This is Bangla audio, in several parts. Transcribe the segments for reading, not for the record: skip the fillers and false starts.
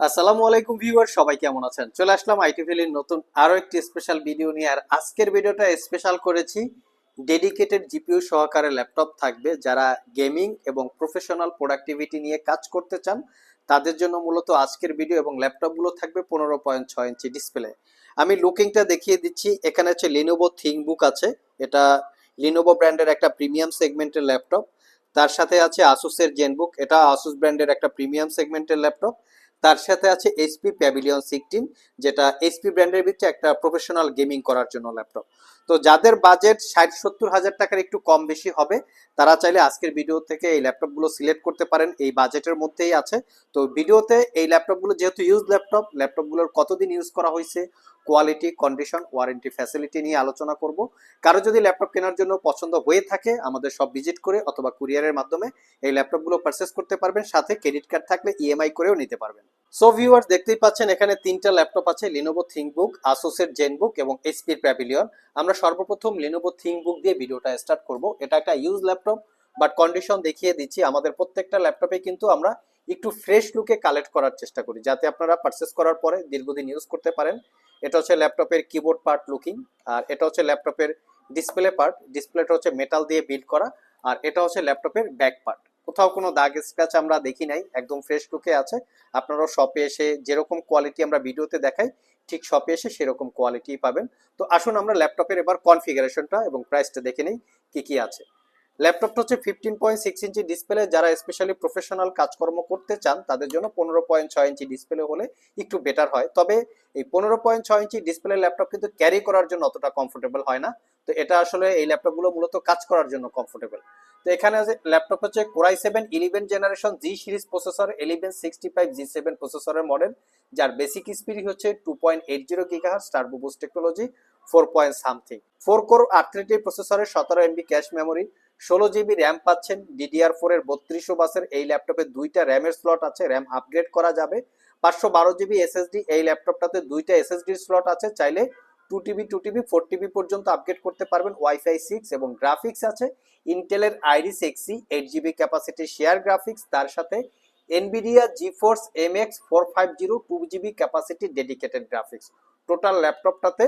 আসসালামু আলাইকুম ভিউয়ার, সবাই কেমন আছেন? চলে আসলাম আইটি ভ্যালির নতুন আরো একটি স্পেশাল ভিডিও নিয়ে। আর আজকের ভিডিওটা স্পেশাল করেছি, ডেডিকেটেড জিপিইউ সহকারে ল্যাপটপ থাকবে। যারা গেমিং এবং প্রফেশনাল প্রোডাক্টিভিটি নিয়ে কাজ করতে চান তাদের জন্য মূলত আজকের ভিডিও। এবং ল্যাপটপগুলো থাকবে 15.6 ইঞ্চি ডিসপ্লে। আমি লুকিংটা দেখিয়ে দিচ্ছি। এখানে হচ্ছে লিনোভো থিংকবুক আছে, এটা লিনোভো ব্র্যান্ডের একটা প্রিমিয়াম সেগমেন্টের ল্যাপটপ। তার সাথে আছে আসুসের জেনবুক, এটা আসুস ব্র্যান্ডের একটা প্রিমিয়াম সেগমেন্টের ল্যাপটপ। তার সাথে আছে এইচপি প্যাভিলিয়ন 16, যেটা এইচপি ব্র্যান্ডের ভিতরে একটা প্রফেশনাল গেমিং করার জন্য ল্যাপটপ। তো যাদের বাজেট 60-70 হাজার টাকার একটু কম বেশি হবে, তারা চাইলে আজকের ভিডিও থেকে এই ল্যাপটপগুলো সিলেক্ট করতে পারেন, এই বাজেটের মধ্যেই আছে। তো ভিডিওতে এই ল্যাপটপগুলো যেহেতু ইউজ ল্যাপটপগুলোর কতদিন ইউজ করা হয়েছে, কোয়ালিটি, কন্ডিশন, ওয়ারেন্টি, ফ্যাসিলিটি নিয়ে আলোচনা করব। কারো যদি ল্যাপটপ কেনার জন্য পছন্দ হয়ে থাকে, আমাদের সব ভিজিট করে অথবা কুরিয়ারের মাধ্যমে এই ল্যাপটপগুলো পারচেস করতে পারবেন। সাথে ক্রেডিট কার্ড থাকলে ইএমআই করেও নিতে পারবেন। সো ভিউয়ার্স, দেখতেই পাচ্ছেন এখানে তিনটা ল্যাপটপ আছে, লিনোভো থিংকবুক, আসুসের জেনবুক এবং এইচপির প্যাভিলিয়ন। আমরা সর্বপ্রথম লিনোভো থিংকবুক দিয়ে ভিডিওটা স্টার্ট করব। এটা একটা ইউজ ল্যাপটপ, বাট কন্ডিশন দেখিয়ে দিচ্ছি। আমাদের প্রত্যেকটা ল্যাপটপে কিন্তু আমরা একটু ফ্রেশ লুকে কালেক্ট করার চেষ্টা করি, যাতে আপনারা পারচেস করার পরে দীর্ঘদিন ইউজ করতে পারেন। এটা হচ্ছে ল্যাপটপের কিবোর্ড পার্ট লুকিং, আর এটা হচ্ছে ল্যাপটপের ডিসপ্লে পার্ট। ডিসপ্লেটা হচ্ছে মেটাল দিয়ে বিল্ড করা। আর এটা হচ্ছে ল্যাপটপের ব্যাক পার্ট। কোথাও কোনো দাগ স্ক্র্যাচ আমরা দেখি নাই, একদম ফ্রেশ লুকে আছে। আপনারাও শপে এসে যেরকম কোয়ালিটি আমরা ভিডিওতে দেখাই, ঠিক শপে এসে সেরকম কোয়ালিটি পাবেন। তো আসুন আমরা ল্যাপটপের এবার কনফিগারেশনটা এবং প্রাইসটা দেখে নেই কি কি আছে। ল্যাপটপটা হচ্ছে 15.6 ইঞ্চি ডিসপ্লে। যারা স্পেশালি প্রফেশনাল কাজকর্ম করতে চান তাদের জন্য 15.6 ইঞ্চি ডিসপ্লে হলে একটু বেটার হয়। তবে এই 15.6 ইঞ্চি ডিসপ্লে ল্যাপটপ কিন্তু ক্যারি করার জন্য অতটা কমফোর্টেবল হয় না। তো এটা আসলে এই ল্যাপটপগুলো মূলত কাজ করার জন্য কমফোর্টেবল। তো এখানে আছে ল্যাপটপ হচ্ছে কোরাই 7 11 জেনারেশন জি সিরিজ প্রসেসর, 1165 G7 প্রসেসরের মডেল, যার বেসিক স্পিড হচ্ছে 2.80 GHz, turbo boost technology, 4 point something, 4 core 8 প্রসেসরের 17 MB cache memory, 16 GB RAM পাচ্ছেন। DDR4 এর 3200 বাসের এই ল্যাপটপে দুইটা র্যামের স্লট আছে, র্যাম আপগ্রেড করা যাবে। 512 GB SSD, এই ল্যাপটপটাতে দুইটা SSD স্লট আছে, চাইলে 2TB 4TB পর্যন্ত আপগ্রেড করতে পারবেন। ওয়াইফাই 6 এবং গ্রাফিক্স আছে ইন্টেলের Iris Xe 8GB capacity share graphics, তার সাথে Nvidia GeForce MX 450 2GB capacity dedicated graphics. Total ল্যাপটপটাতে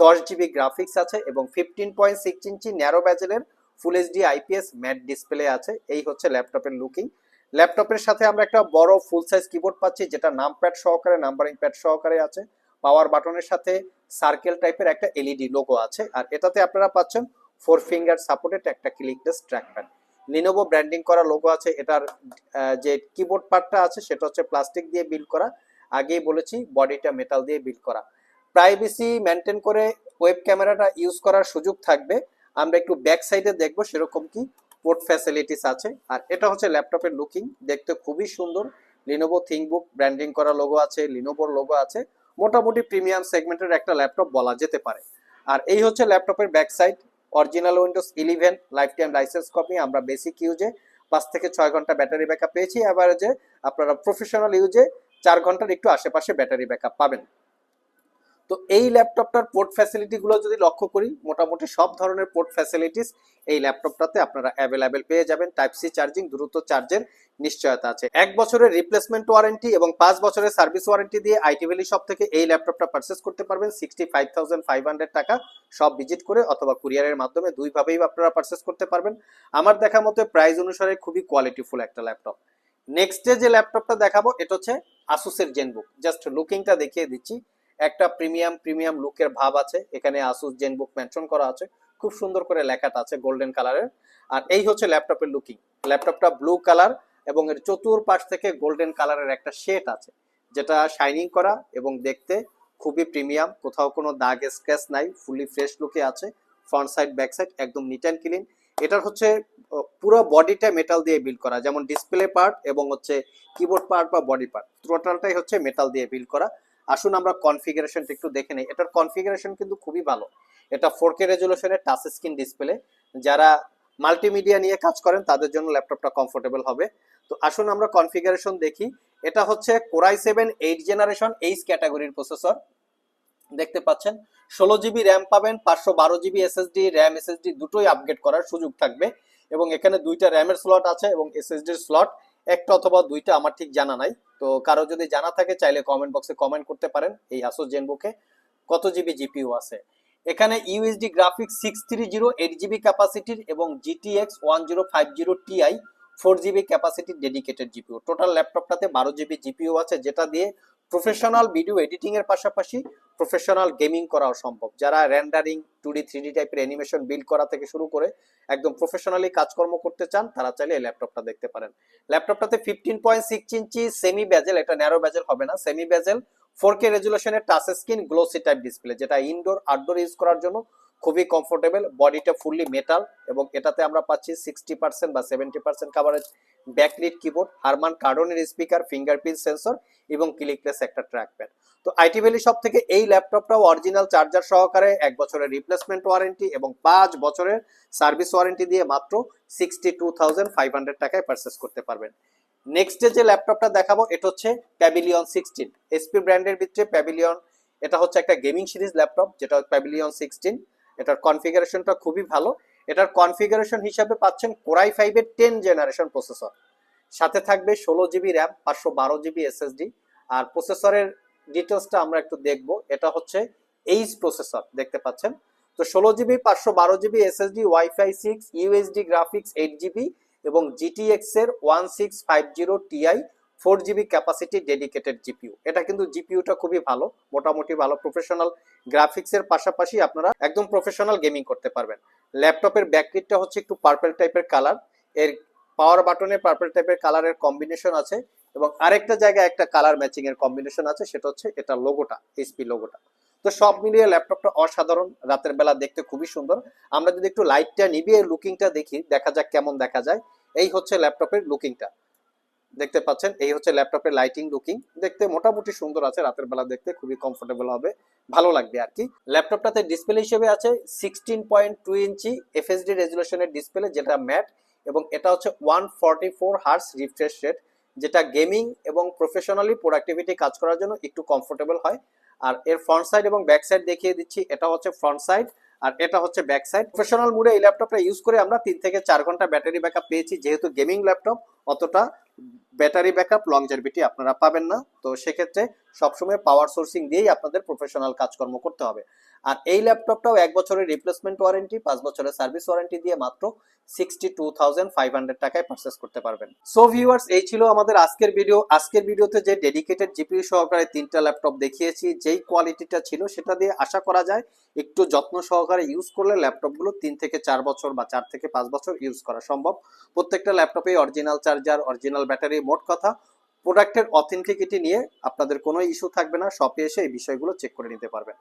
10GB গ্রাফিক্স আছে এবং 15.6 ইঞ্চি ন্যারো ব্যাজেলের full HD IPS matte display আছে। এই হচ্ছে ল্যাপটপের লুকিং। ল্যাপটপের সাথে আমরা একটা বড় ফুল সাইজ কিবোর্ড পাচ্ছি, যেটা নামপ্যাড সহকারে, নাম্বারিং প্যাড সহকারে আছে। পাওয়ার বাটনের সাথে সার্কেল টাইপের একটা এলইডি লোগো আছে। আর এটাতে আপনারা পাচ্ছেন 4 ফিঙ্গার সাপোর্টেড একটা ক্লিকলেস ট্র্যাকপ্যাড, লিনোভো ব্র্যান্ডিং করা লোগো আছে। এটার যে কিবোর্ড পার্টটা আছে সেটা হচ্ছে প্লাস্টিক দিয়ে বিল্ড করা, আগেই বলেছি বডিটা মেটাল দিয়ে বিল্ড করা। প্রাইভেসি মেনটেন করে ওয়েব ক্যামেরাটা ইউজ করার সুযোগ থাকবে। আমরা একটু ব্যাক সাইডে দেখবো সেরকম কি পোর্ট ফ্যাসিলিটিস আছে। আর এটা হচ্ছে ল্যাপটপের লুকিং, দেখতে খুবই সুন্দর। লিনোভো থিংকবুক ব্র্যান্ডিং করা লোগো আছে, লিনোভোর লোগো আছে। মোটামুটি প্রিমিয়াম সেগমেন্টের একটা ল্যাপটপ বলা যেতে পারে। আর এই হচ্ছে ল্যাপটপের back side. Original Windows 11 life time licence copy. আমরা বেসিক ইউজে 5 থেকে 6 ঘন্টা ব্যাটারি ব্যাকআপ পেয়েছি, অ্যাভারেজে আপনারা প্রফেশনাল ইউজে 4 ঘন্টার একটু আশেপাশে ব্যাটারি ব্যাকআপ পাবেন। তো এই ল্যাপটপটার পোর্ট ফ্যাসিলিটি গুলো যদি লক্ষ্য করি, মোটামুটি সব ধরনের পোর্ট ফ্যাসিলিটিস এই ল্যাপটপটাতে আপনারা অ্যাভেলেবেল পেয়ে যাবেন। টাইপ সি চার্জিং, দ্রুত চার্জের নিশ্চয়তা আছে। 1 বছরের রিপ্লেসমেন্ট ওয়ারেন্টি এবং 5 বছরের সার্ভিস ওয়ারেন্টি দিয়ে আইটি ভ্যালি শপ থেকে এই ল্যাপটপটা পারচেস করতে পারবেন 65,500 টাকা সব ভিজিট করে অথবা কুরিয়ারের মাধ্যমে। দুইভাবেই আপনারা পারচেস করতে পারবেন। আমার দেখা মতো প্রাইস অনুসারে খুবই কোয়ালিটিফুল একটা ল্যাপটপ। নেক্সটে যে ল্যাপটপটা দেখাবো এটা হচ্ছে আসুসের জেনবুক। জাস্ট লুকিংটা দেখিয়ে দিচ্ছি, একটা প্রিমিয়াম লুকের ভাব আছে। এখানে আসুস জেনবুক মেনশন করা আছে, খুব সুন্দর করে লেখাটা আছে গোল্ডেন কালারের। আর এই হচ্ছে ল্যাপটপের লুকিং। ল্যাপটপটা ব্লু কালার এবং এর চতুর্পাশ থেকে গোল্ডেন কালারের একটা শেড আছে, যেটা শাইনিং করা এবং দেখতে খুবই প্রিমিয়াম। কোথাও কোনো দাগ স্ক্র্যাচ নাই, ফুলি ফ্রেশ লুকে আছে। ফ্রন্ট সাইড ব্যাক সাইড একদম নিট অ্যান্ড ক্লিন। এটার হচ্ছে পুরো বডিটা মেটাল দিয়ে বিল্ড করা, যেমন ডিসপ্লে পার্ট এবং হচ্ছে কিবোর্ড পার্ট বা বডি পার্ট টোটালটাই হচ্ছে মেটাল দিয়ে বিল্ড করা। আসুন আমরা কনফিগারেশনটা একটু দেখে নেই। এটার কনফিগারেশন কিন্তু খুবই ভালো। এটা 4K রেজুলেশনের টাচ স্ক্রিন ডিসপ্লে। যারা মাল্টিমিডিয়া নিয়ে কাজ করেন তাদের জন্য ল্যাপটপটা কমফোর্টেবল হবে। তো আসুন আমরা কনফিগারেশন দেখি। এটা হচ্ছে কোরাই 7 8 জেনারেশন এইচ ক্যাটাগরির প্রসেসর। দেখতে পাচ্ছেন 16 GB র্যাম পাবেন, 512 GB SSD, র্যাম SSD দুটোই আপগ্রেড করার সুযোগ থাকবে। এবং এখানে দুইটা র্যামের স্লট আছে এবং SSD স্লট একটা অথবা দুইটা, আমার ঠিক জানা নাই। তো কারো যদি জানা থাকে চাইলে কমেন্ট বক্সে কমেন্ট করতে পারেন এই আসুস জেনবুকে কত জিবি জিপিইউ আছে। এখানে ইউএসডি গ্রাফিক্স 630 8 জিবি ক্যাপাসিটির এবং GTX 1050 Ti 4 জিবি ক্যাপাসিটির ডেডিকেটেড জিপিইউ। টোটাল ল্যাপটপটাতে 12 জিবি জিপিইউ আছে, যেটা দিয়ে প্রফেশনাল ভিডিও এডিটিং এর পাশাপাশি প্রফেশনাল গেমিং করাও সম্ভব। যারা রেন্ডারিং 2D 3D টাইপের অ্যানিমেশন বিল্ড করা থেকে শুরু করে একদম প্রফেশনালি কাজকর্ম করতে চান, তারা চাইলে এই ল্যাপটপটা দেখতে পারেন। ল্যাপটপটাতে 15.6 ইঞ্চি সেমি বেজেল, এটা ন্যারো বেজেল হবে না, সেমি বেজেল 4K রেজুলেশনের touch screen glossy type display, যেটা ইনডোর আউটডোর ইউজ করার জন্য খুবই কমফোর্টেবল। বডিটা ফুললি মেটাল এবং এটাতে আমরা পাচ্ছি 60% বা 70% কাভারেজ ব্যাকলিট কিবোর্ড, হারমান কার্ডনের স্পিকার, ফিঙ্গারপ্রিন্ট সেন্সর এবং ক্লিকলেস একটা ট্র্যাকপ্যাড। তো আইটি ভ্যালি শপ থেকে এই ল্যাপটপটাও অরিজিনাল চার্জার সহকারে 1 বছরের রিপ্লেসমেন্ট ওয়ারেন্টি এবং 5 বছরের সার্ভিস ওয়ারেন্টি দিয়ে মাত্র 62,500 টাকায় পারচেস করতে পারবেন। নেক্সট যে ল্যাপটপটা দেখাবো এটা হচ্ছে প্যাভিলিয়ন 16। এসপি ব্র্যান্ডের ভিতরে প্যাভিলিয়ন, এটা হচ্ছে একটা গেমিং সিরিজ ল্যাপটপ, যেটা প্যাভিলিয়ন 16। এটার কনফিগারেশনটা খুবই ভালো। এটার কনফিগারেশন হিসাবে পাচ্ছেন কোরাই 5 এর 10 জেনারেশন প্রসেসর, সাথে থাকবে 16 জিবি র্যাম, 512 জিবি এসএসডি। আর প্রসেসরের ডিটেলসটা আমরা একটু দেখবো। এটা হচ্ছে এইচ প্রসেসর দেখতে পাচ্ছেন। তো 16 GB 512 GB SSD, WiFi 6, USD graphics 8 GB এবং জিটিএক্স এর 1650 TI 4 GB capacity dedicated GPU. এটা কিন্তু জিপিইউটা খুবই ভালো, মোটামুটি ভালো। প্রফেশনাল গ্রাফিক্স এর পাশাপাশি আপনারা একদম প্রফেশনাল গেমিং করতে পারবেন। ল্যাপটপের ব্যাকলিটটা হচ্ছে একটু পার্পল টাইপের কালার, এর পাওয়ার বাটনে পার্পল টাইপের কালারের কম্বিনেশন আছে এবং আরেকটা জায়গায় একটা কালার ম্যাচিং এর কম্বিনেশন আছে, সেটা হচ্ছে এটা লোগোটা, এইচপি লোগোটা। তো সব মিলিয়ে ল্যাপটপটা অসাধারণ, রাতের বেলা দেখতে খুবই সুন্দর। আমরা যদি একটু লাইটটা নিভিয়ে লুকিংটা দেখি, দেখা যাক কেমন দেখা যায়। এই হচ্ছে ল্যাপটপের লুকিংটা, দেখতে পাচ্ছেন। এই হচ্ছে ল্যাপটপের লাইটিং লুকিং, দেখতে মোটামুটি সুন্দর আছে, রাতের বেলা দেখতে খুবই কমফোর্টেবল হবে, ভালো লাগবে আর কি। ল্যাপটপটাতে ডিসপ্লে হিসেবে আছে 16.2 ইঞ্চি এফএসডি রেজুলেশনের ডিসপ্লে, যেটা ম্যাট, এবং এটা হচ্ছে 144 হার্টজ রিফ্রেশ রেট, যেটা গেমিং এবং প্রফেশনালি প্রোডাক্টিভিটি কাজ করার জন্য একটু কমফোর্টেবল হয়। আর এর ফ্রন্ট সাইড এবং ব্যাক সাইড দেখিয়ে দিচ্ছি। এটা হচ্ছে ফ্রন্ট সাইড আর এটা হচ্ছে ব্যাক সাইড। প্রফেশনাল মুডে এই ল্যাপটপটা ইউজ করে আমরা 3 থেকে 4 ঘন্টা ব্যাটারি ব্যাকআপ পেয়েছি। যেহেতু গেমিং ল্যাপটপ, অতটা ব্যাটারি ব্যাকআপ লংজারভিটি আপনারা পাবেন না, তো সেক্ষেত্রে সবসময় পাওয়ার সোর্সিং দিয়েই আপনাদের প্রফেশনাল কাজকর্ম করতে হবে। আর এই ল্যাপটপটাও 1 বছরের রিপ্লেসমেন্ট ওয়ারেন্টি, 5 বছরের সার্ভিস ওয়ারেন্টি দিয়ে মাত্র 62,500 টাকায় পারচেস করতে পারবেন। সো ভিউয়ার্স, এই ছিল আমাদের আজকের ভিডিও। আজকের ভিডিওতে যে ডেডিকেটেড জিপিইউ সহকারে 3টা ল্যাপটপ দেখিয়েছি, যেই কোয়ালিটিটা ছিল সেটা দিয়ে আশা করা যায় একটু যত্ন সহকারে ইউজ করলে ল্যাপটপগুলো 3 থেকে 4 বছর বা 4 থেকে 5 বছর ইউজ করা সম্ভব। প্রত্যেকটা ল্যাপটপে অরিজিনাল চার্জার, অরিজিনাল ব্যাটারি, মোট কথা প্রোডাক্টের অথেন্টিকিটি নিয়ে আপনাদের কোনো ইস্যু থাকবে না। শপে এসে এই বিষয়গুলো চেক করে নিতে পারবেন।